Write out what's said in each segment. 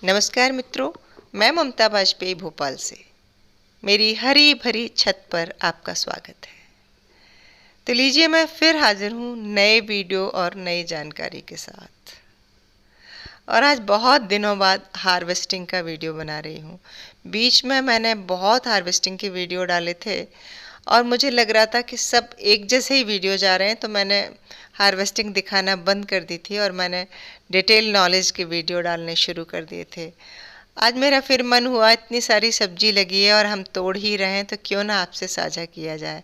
नमस्कार मित्रों, मैं ममता वाजपेयी भोपाल से। मेरी हरी भरी छत पर आपका स्वागत है। तो लीजिए, मैं फिर हाजिर हूँ नए वीडियो और नई जानकारी के साथ। और आज बहुत दिनों बाद हार्वेस्टिंग का वीडियो बना रही हूँ। बीच में मैंने बहुत हार्वेस्टिंग के वीडियो डाले थे और मुझे लग रहा था कि सब एक जैसे ही वीडियो जा रहे हैं, तो मैंने हार्वेस्टिंग दिखाना बंद कर दी थी और मैंने डिटेल नॉलेज के वीडियो डालने शुरू कर दिए थे। आज मेरा फिर मन हुआ, इतनी सारी सब्जी लगी है और हम तोड़ ही रहे हैं, तो क्यों ना आपसे साझा किया जाए।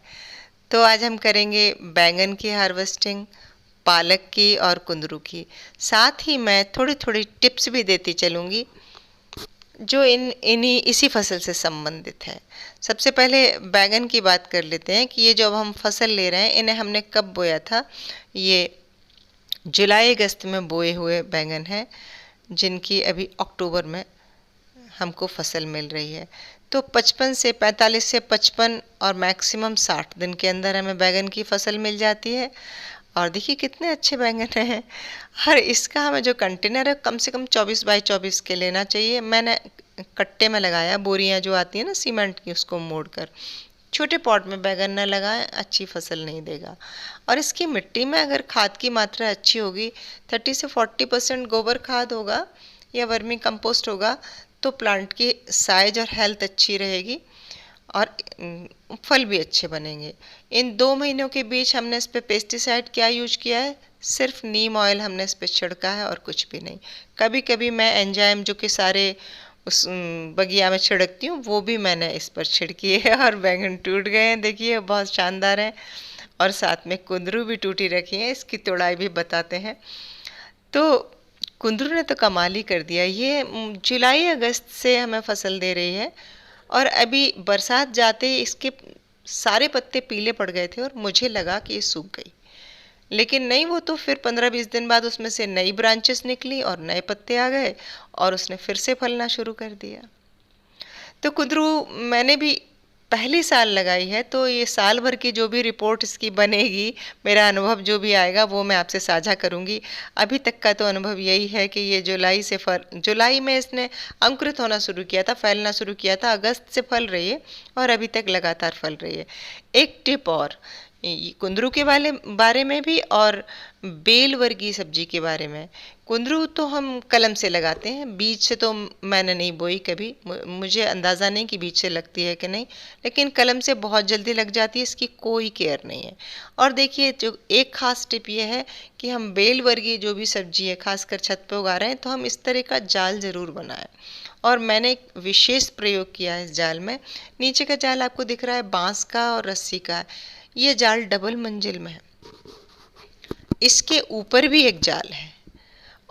तो आज हम करेंगे बैंगन की हार्वेस्टिंग, पालक की और कुंदरू की। साथ ही मैं थोड़ी थोड़ी टिप्स भी देती चलूँगी जो इन्हीं इसी फसल से संबंधित है। सबसे पहले बैंगन की बात कर लेते हैं कि ये जो अब हम फसल ले रहे हैं, इन्हें हमने कब बोया था। ये जुलाई अगस्त में बोए हुए बैंगन हैं, जिनकी अभी अक्टूबर में हमको फसल मिल रही है। तो 45 से 55 और मैक्सिमम 60 दिन के अंदर हमें बैंगन की फसल मिल जाती है। और देखिए कितने अच्छे बैंगन हैं। हर इसका हमें जो कंटेनर है, कम से कम 24 बाई 24 के लेना चाहिए। मैंने कट्टे में लगाया, बोरियां जो आती है ना सीमेंट की, उसको मोड़कर। छोटे पॉट में बैगन न लगाएं, अच्छी फसल नहीं देगा। और इसकी मिट्टी में अगर खाद की मात्रा अच्छी होगी, 30 से 40% गोबर खाद होगा या वर्मी कंपोस्ट होगा, तो प्लांट की साइज और हेल्थ अच्छी रहेगी और फल भी अच्छे बनेंगे। इन 2 महीनों के बीच हमने इस पे पेस्टिसाइड क्या यूज किया है? सिर्फ नीम ऑयल हमने इस पे छिड़का है और कुछ भी नहीं। कभी कभी मैं एंजाइम जो कि सारे उस बगिया में छिड़कती हूँ, वो भी मैंने इस पर छिड़की है और बैंगन टूट गए हैं। देखिए बहुत शानदार हैं। और साथ में कुंदरू भी टूटी रखी है, इसकी तोड़ाई भी बताते हैं। तो कुंदरू ने तो कमाल ही कर दिया। ये जुलाई अगस्त से हमें फसल दे रही है और अभी बरसात जाते ही इसके सारे पत्ते पीले पड़ गए थे और मुझे लगा कि ये सूख गई, लेकिन नहीं, वो तो फिर 15-20 दिन बाद उसमें से नई ब्रांचेस निकली और नए पत्ते आ गए और उसने फिर से फलना शुरू कर दिया। तो कुंदरू मैंने भी पहली साल लगाई है, तो ये साल भर की जो भी रिपोर्ट इसकी बनेगी, मेरा अनुभव जो भी आएगा, वो मैं आपसे साझा करूंगी। अभी तक का तो अनुभव यही है कि ये जुलाई में इसने अंकुरित होना शुरू किया था, फैलना शुरू किया था, अगस्त से फल रही है और अभी तक लगातार फल रही है। एक टिप और, कुंदरू के बारे में भी और बेल वर्गीय सब्जी के बारे में। कुंदरू तो हम कलम से लगाते हैं, बीज से तो मैंने नहीं बोई कभी। मुझे अंदाज़ा नहीं कि बीज से लगती है कि नहीं, लेकिन कलम से बहुत जल्दी लग जाती है, इसकी कोई केयर नहीं है। और देखिए, जो एक ख़ास टिप ये है कि हम बेल वर्गीय जो भी सब्जी है, खासकर छत पे उगा रहे हैं, तो हम इस तरह का जाल ज़रूर बनाएं। और मैंने एक विशेष प्रयोग किया है इस जाल में। नीचे का जाल आपको दिख रहा है बांस का और रस्सी का है। ये जाल डबल मंजिल में है। इसके ऊपर भी एक जाल है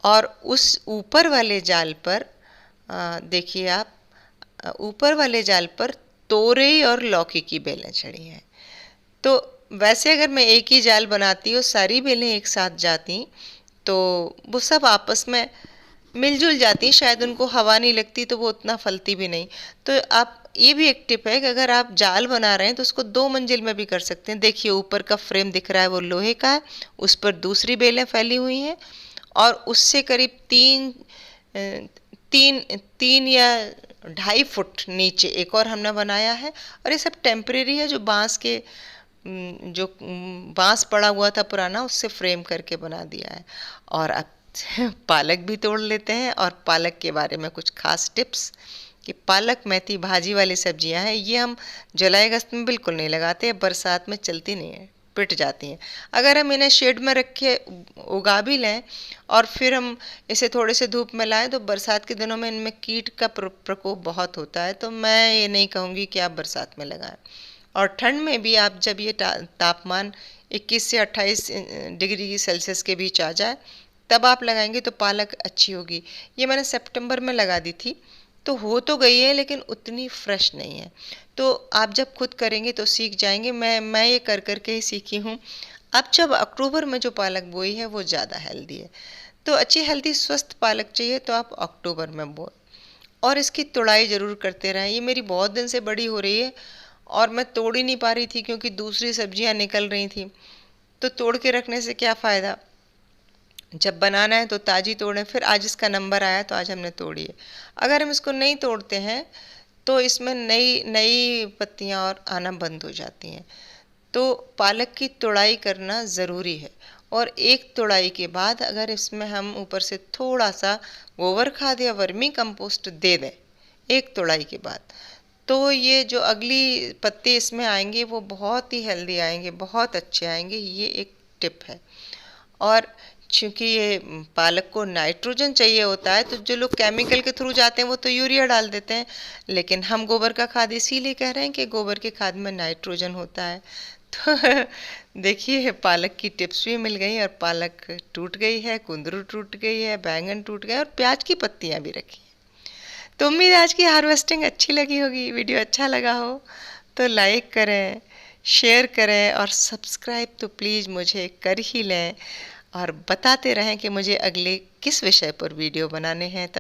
और उस ऊपर वाले जाल पर देखिए आप, ऊपर वाले जाल पर तोरई और लौकी की बेलें चढ़ी हैं। तो वैसे अगर मैं एक ही जाल बनाती और सारी बेलें एक साथ जाती, तो वो सब आपस में मिलजुल जाती, शायद उनको हवा नहीं लगती, तो वो उतना फलती भी नहीं। तो आप, ये भी एक टिप है कि अगर आप जाल बना रहे हैं तो उसको 2 मंजिल में भी कर सकते हैं। देखिए ऊपर का फ्रेम दिख रहा है, वो लोहे का है, उस पर दूसरी बेलें फैली हुई हैं और उससे करीब 3 या 2.5 फुट नीचे एक और हमने बनाया है। और ये सब टेम्परेरी है, जो बांस पड़ा हुआ था पुराना, उससे फ्रेम करके बना दिया है। और अब पालक भी तोड़ लेते हैं। और पालक के बारे में कुछ खास टिप्स कि पालक मेथी भाजी वाली सब्जियां हैं, ये हम जुलाई अगस्त में बिल्कुल नहीं लगाते, बरसात में चलती नहीं है, पिट जाती हैं। अगर हम इन्हें शेड में रख के उगा भी लें और फिर हम इसे थोड़े से धूप में लाएं, तो बरसात के दिनों में इनमें कीट का प्रकोप बहुत होता है। तो मैं ये नहीं कहूँगी कि आप बरसात में लगाएं। और ठंड में भी आप, जब ये तापमान 21 से 28 डिग्री सेल्सियस के बीच आ जाए, तब आप लगाएंगे तो पालक अच्छी होगी। ये मैंने सितंबर में लगा दी थी, तो हो तो गई है लेकिन उतनी फ्रेश नहीं है। तो आप जब खुद करेंगे तो सीख जाएंगे। मैं ये कर कर के ही सीखी हूँ। अब जब अक्टूबर में जो पालक बोई है वो ज़्यादा हेल्दी है, तो अच्छी हेल्दी स्वस्थ पालक चाहिए तो आप अक्टूबर में बोए। और इसकी तोड़ाई ज़रूर करते रहें। ये मेरी बहुत दिन से बड़ी हो रही है और मैं तोड़ ही नहीं पा रही थी क्योंकि दूसरी सब्जियां निकल रही थी। तो तोड़ के रखने से क्या फ़ायदा, जब बनाना है तो ताज़ी तोड़ें। फिर आज इसका नंबर आया तो आज हमने तोड़ी है। अगर हम इसको नहीं तोड़ते हैं तो इसमें नई नई पत्तियां और आना बंद हो जाती हैं। तो पालक की तोड़ाई करना ज़रूरी है। और एक तोड़ाई के बाद अगर इसमें हम ऊपर से थोड़ा सा गोबर खाद या वर्मी कंपोस्ट दे दें एक तोड़ाई के बाद, तो ये जो अगली पत्ते इसमें आएंगे वो बहुत ही हेल्दी आएंगे, बहुत अच्छे आएंगे। ये एक टिप है। और चूंकि ये पालक को नाइट्रोजन चाहिए होता है, तो जो लोग केमिकल के थ्रू जाते हैं वो तो यूरिया डाल देते हैं, लेकिन हम गोबर का खाद इसीलिए कह रहे हैं कि गोबर के खाद में नाइट्रोजन होता है। तो देखिए, पालक की टिप्स भी मिल गई और पालक टूट गई है, कुंदरू टूट गई है, बैंगन टूट गए और प्याज की पत्तियां भी रखी। तो उम्मीद है आज की हार्वेस्टिंग अच्छी लगी होगी। वीडियो अच्छा लगा हो तो लाइक करें, शेयर करें और सब्सक्राइब तो प्लीज़ मुझे कर ही लें, और बताते रहें कि मुझे अगले किस विषय पर वीडियो बनाने हैं।